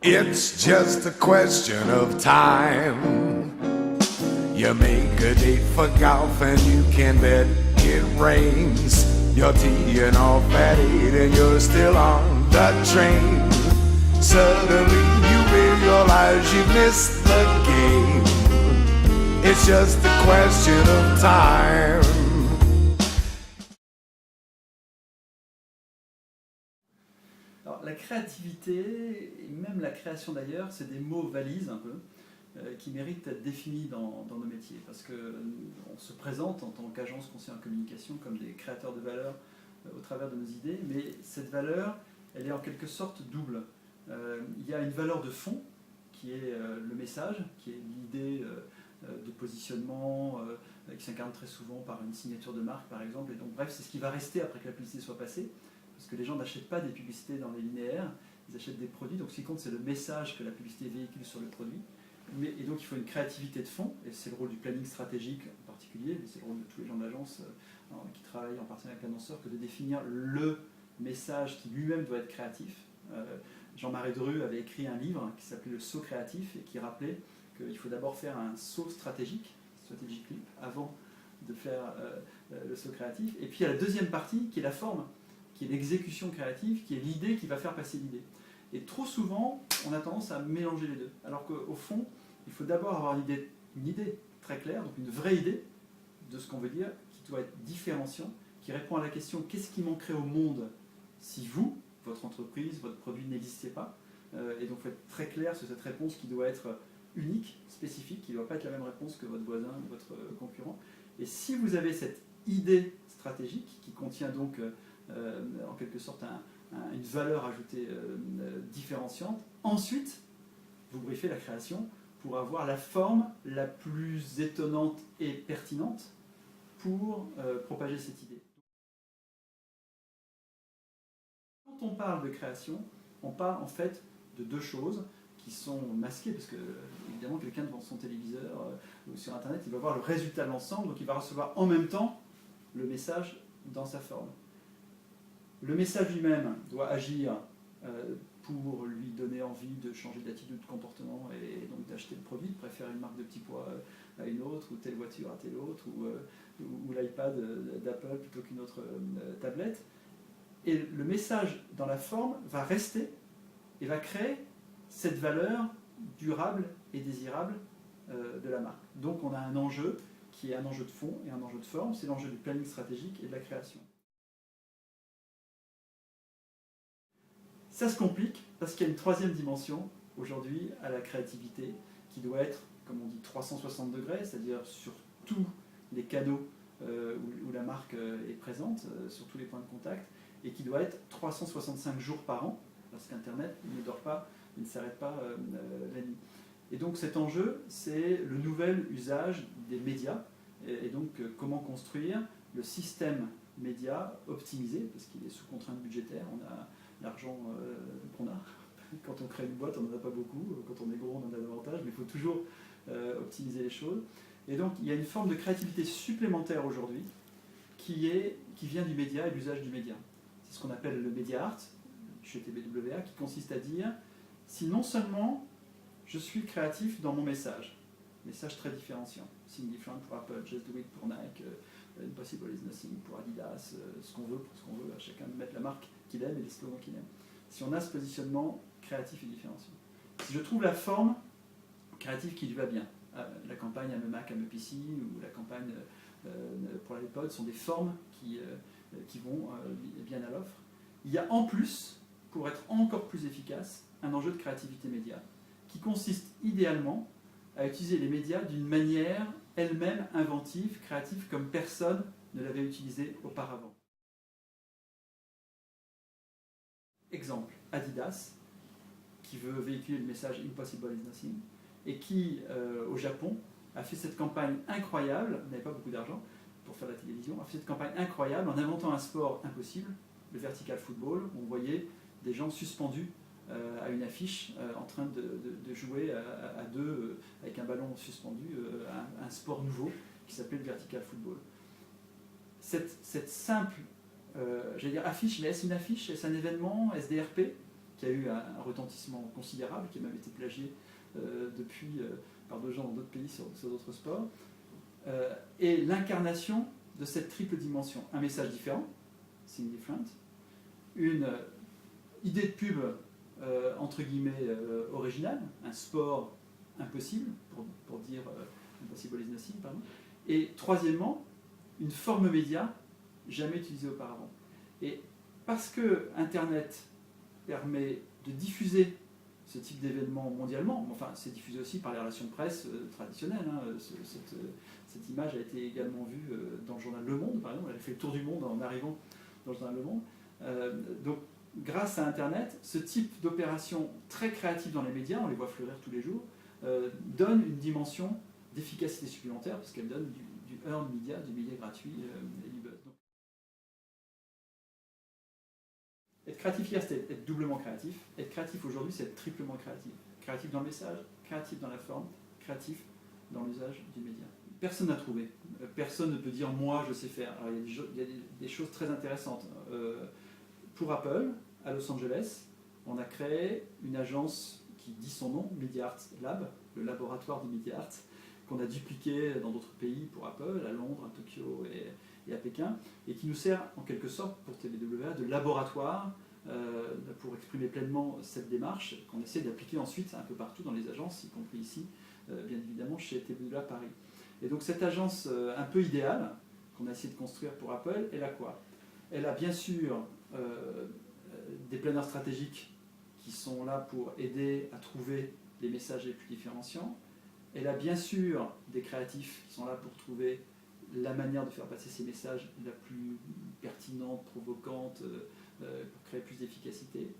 It's just a question of time. You make a date for golf and you can bet it rains. You're teeing off at 8 and you're still on the train. Suddenly you realize you missed the game. It's just a question of time. Alors, la créativité, et même la création d'ailleurs, c'est des mots valises un peu, qui méritent d'être définis dans nos métiers. Parce qu'on se présente en tant qu'agence conseillère en communication comme des créateurs de valeur au travers de nos idées, mais cette valeur, elle est en quelque sorte double. Il y a une valeur de fond, qui est le message, qui est l'idée de positionnement, qui s'incarne très souvent par une signature de marque par exemple. Et donc bref, c'est ce qui va rester après que la publicité soit passée. Parce que les gens n'achètent pas des publicités dans les linéaires, ils achètent des produits. Donc ce qui compte, c'est le message que la publicité véhicule sur le produit. Et donc il faut une créativité de fond, et c'est le rôle du planning stratégique en particulier, mais c'est le rôle de tous les gens de l'agence qui travaillent en partenariat avec l'annonceur, que de définir le message qui lui-même doit être créatif. Jean-Marie Dru avait écrit un livre qui s'appelait Le saut créatif, et qui rappelait qu'il faut d'abord faire un saut stratégique, strategic leap, avant de faire le saut créatif. Et puis il y a la deuxième partie qui est la forme, qui est l'exécution créative, qui est l'idée qui va faire passer l'idée. Et trop souvent, on a tendance à mélanger les deux. Alors qu'au fond, il faut d'abord avoir une idée très claire, donc une vraie idée de ce qu'on veut dire, qui doit être différenciant, qui répond à la question qu'est-ce qui manquerait au monde si vous, votre entreprise, votre produit n'existait pas. Et donc il faut être très clair sur cette réponse qui doit être unique, spécifique, qui ne doit pas être la même réponse que votre voisin ou votre concurrent. Et si vous avez cette idée stratégique qui contient donc en quelque sorte une valeur ajoutée différenciante, ensuite vous briefez la création pour avoir la forme la plus étonnante et pertinente pour propager cette idée. Quand on parle de création, on parle en fait de deux choses qui sont masquées, parce que évidemment quelqu'un devant son téléviseur ou sur internet, il va voir le résultat de l'ensemble, donc il va recevoir en même temps le message dans sa forme. Le message lui-même doit agir pour lui donner envie de changer d'attitude, de comportement et donc d'acheter le produit, de préférer une marque de petits pois à une autre, ou telle voiture à telle autre, ou l'iPad d'Apple plutôt qu'une autre tablette. Et le message dans la forme va rester et va créer cette valeur durable et désirable de la marque. Donc on a un enjeu qui est un enjeu de fond et un enjeu de forme, c'est l'enjeu du planning stratégique et de la création. Ça se complique parce qu'il y a une troisième dimension aujourd'hui à la créativité qui doit être, comme on dit, 360 degrés, c'est-à-dire sur tous les canaux où la marque est présente, sur tous les points de contact, et qui doit être 365 jours par an, parce qu'Internet ne dort pas, il ne s'arrête pas la nuit. Et donc cet enjeu, c'est le nouvel usage des médias, et donc comment construire le système média optimisé, parce qu'il est sous contrainte budgétaire, on a l'argent qu'on a. Quand on crée une boîte, on n'en a pas beaucoup. Quand on est gros, on en a davantage, mais il faut toujours optimiser les choses. Et donc, il y a une forme de créativité supplémentaire aujourd'hui qui vient du média et de l'usage du média. C'est ce qu'on appelle le media art, chez TBWA, qui consiste à dire, si non seulement je suis créatif dans mon message très différenciant, Think Different pour Apple, Just Do It pour Nike, Impossible is Nothing pour Adidas, ce qu'on veut pour ce qu'on veut, à chacun de mettre la marque qu'il aime et les slogans qu'il aime. Si on a ce positionnement créatif et différenciant. Si je trouve la forme créative qui lui va bien, la campagne I'm a Mac, I'm a PC ou la campagne pour l'iPod sont des formes qui vont bien à l'offre. Il y a en plus, pour être encore plus efficace, un enjeu de créativité média qui consiste idéalement à utiliser les médias d'une manière elle-même inventive, créative, comme personne ne l'avait utilisé auparavant. Exemple, Adidas, qui veut véhiculer le message Impossible is Nothing, et qui, au Japon, a fait cette campagne incroyable, n'avait pas beaucoup d'argent pour faire la télévision, a fait cette campagne incroyable en inventant un sport impossible, le vertical football, où on voyait des gens suspendus à une affiche en train de jouer à deux avec un ballon suspendu, un sport nouveau qui s'appelait le vertical football. Cette simple j'allais dire affiche, mais est-ce une affiche, est-ce un événement, est-ce DRP qui a eu un retentissement considérable, qui a même été plagié depuis par d'autres gens dans d'autres pays sur d'autres sports, est l'incarnation de cette triple dimension. Un message différent, Think Different, une idée de pub entre guillemets originale, un sport impossible, pour dire impossible is nothing, pardon, et troisièmement, une forme média jamais utilisée auparavant. Et parce que Internet permet de diffuser ce type d'événement mondialement, enfin c'est diffusé aussi par les relations de presse traditionnelles, hein, cette image a été également vue dans le journal Le Monde, par exemple, elle a fait le tour du monde en arrivant dans le journal Le Monde. Donc grâce à Internet, ce type d'opération très créative dans les médias, on les voit fleurir tous les jours, donne une dimension d'efficacité supplémentaire parce qu'elle donne du earned media, du média gratuit et du buzz. Donc, être créatif hier, c'était être doublement créatif. Être créatif aujourd'hui, c'est être triplement créatif. Créatif dans le message, créatif dans la forme, créatif dans l'usage du média. Personne n'a trouvé. Personne ne peut dire « moi, je sais faire ». Alors, il y a des choses très intéressantes. Pour Apple, à Los Angeles, on a créé une agence qui dit son nom, Media Art Lab, le laboratoire du Media Art, qu'on a dupliqué dans d'autres pays pour Apple, à Londres, à Tokyo et à Pékin, et qui nous sert en quelque sorte pour TBWA de laboratoire pour exprimer pleinement cette démarche qu'on essaie d'appliquer ensuite un peu partout dans les agences, y compris ici, bien évidemment chez TBWA Paris. Et donc cette agence un peu idéale qu'on a essayé de construire pour Apple, elle a quoi? Elle a bien sûr des planeurs stratégiques qui sont là pour aider à trouver les messages les plus différenciants. Elle a bien sûr des créatifs qui sont là pour trouver la manière de faire passer ces messages la plus pertinente, provocante, pour créer plus d'efficacité.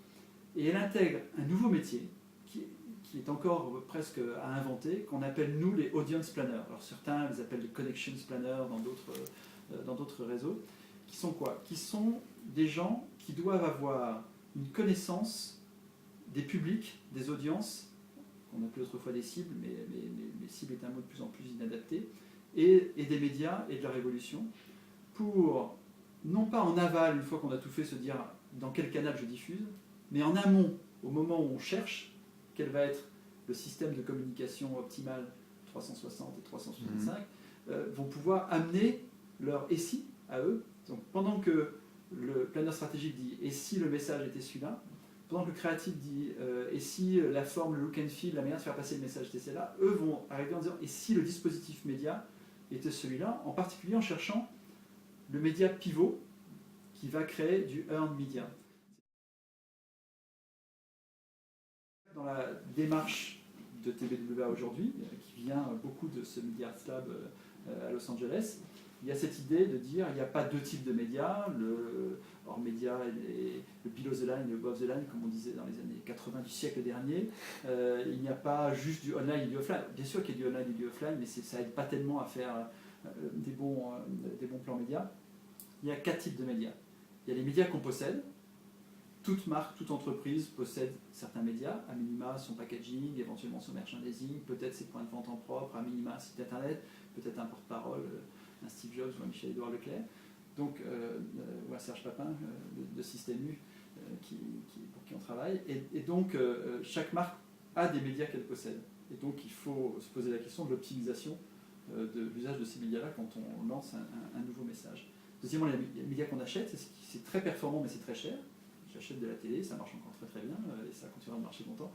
Et elle intègre un nouveau métier qui est encore presque à inventer, qu'on appelle nous les audience planners. Alors certains les appellent les connections planners dans d'autres réseaux, qui sont quoi? Qui sont des gens qui doivent avoir une connaissance des publics, des audiences, qu'on appelait autrefois des cibles, mais cible est un mot de plus en plus inadapté, et des médias et de leur évolution, pour, non pas en aval, une fois qu'on a tout fait, se dire dans quel canal je diffuse, mais en amont, au moment où on cherche, quel va être le système de communication optimal 360 et 365, vont pouvoir amener leur SI à eux. Donc pendant que le planeur stratégique dit « et si le message était celui-là », pendant que le créatif dit et si la forme, le look and feel, la manière de faire passer le message était celle-là, eux vont arriver en disant et si le dispositif média était celui-là, en particulier en cherchant le média pivot qui va créer du earned media. Dans la démarche de TBWA aujourd'hui, qui vient beaucoup de ce Media Art Lab à Los Angeles, il y a cette idée de dire il n'y a pas deux types de médias, le hors média et le below the line et le above the line, comme on disait dans les années 80 du siècle dernier. Il n'y a pas juste du online et du offline. Bien sûr qu'il y a du online et du offline, mais ça n'aide pas tellement à faire des bons plans médias. Il y a 4 types de médias. Il y a les médias qu'on possède. Toute marque, toute entreprise possède certains médias, à minima son packaging, éventuellement son merchandising, peut-être ses points de vente en propre, à minima un site internet, peut-être un porte-parole, un Steve Jobs ou un Michel-Édouard Leclerc, donc, ou un Serge Papin de Système U pour qui on travaille. Et donc chaque marque a des médias qu'elle possède. Et donc il faut se poser la question de l'optimisation de l'usage de ces médias-là quand on lance un nouveau message. Deuxièmement, il y a les médias qu'on achète, c'est très performant mais c'est très cher. J'achète de la télé, ça marche encore très très bien et ça continuera de marcher longtemps.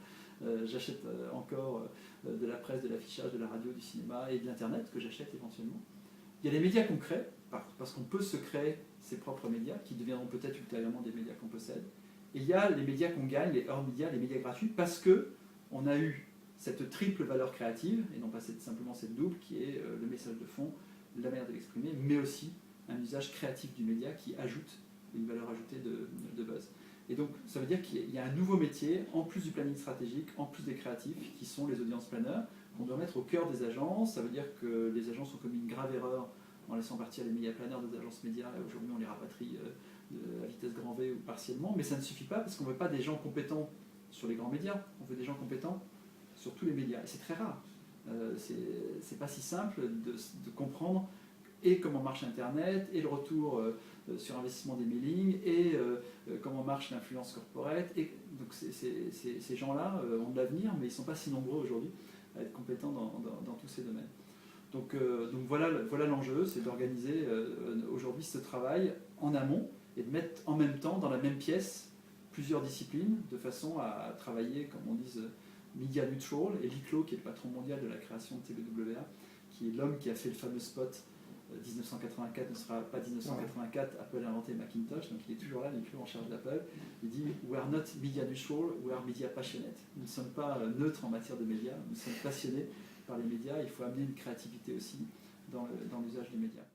J'achète encore de la presse, de l'affichage, de la radio, du cinéma et de l'internet que j'achète éventuellement. Il y a les médias qu'on crée, parce qu'on peut se créer ses propres médias, qui deviendront peut-être ultérieurement des médias qu'on possède. Et il y a les médias qu'on gagne, les hors médias, les médias gratuits, parce qu'on a eu cette triple valeur créative, et non pas simplement cette double, qui est le message de fond, la manière de l'exprimer, mais aussi un usage créatif du média qui ajoute une valeur ajoutée de buzz. Et donc, ça veut dire qu'il y a un nouveau métier, en plus du planning stratégique, en plus des créatifs, qui sont les audience planners, qu'on doit mettre au cœur des agences. Ça veut dire que les agences ont commis une grave erreur en laissant partir les média planners des agences médias, et aujourd'hui on les rapatrie à vitesse grand V ou partiellement, mais ça ne suffit pas parce qu'on ne veut pas des gens compétents sur les grands médias, on veut des gens compétents sur tous les médias, et c'est très rare. C'est pas si simple de comprendre et comment marche Internet, et le retour sur investissement des mailings, et comment marche l'influence corporate. Et donc ces gens-là ont de l'avenir, mais ils ne sont pas si nombreux aujourd'hui à être compétents dans tous ces domaines. Donc voilà l'enjeu, c'est d'organiser aujourd'hui ce travail en amont et de mettre en même temps dans la même pièce plusieurs disciplines de façon à travailler, comme on dit, media neutral. Et Lee Clow, qui est le patron mondial de la création de TBWA, qui est l'homme qui a fait le fameux spot 1984 ne sera pas 1984, Apple a inventé Macintosh, donc il est toujours là, Lee Clow en charge d'Apple. Il dit « We are not media neutral, we are media passionate ». Nous ne sommes pas neutres en matière de médias, nous sommes passionnés par les médias, il faut amener une créativité aussi dans l'usage des médias.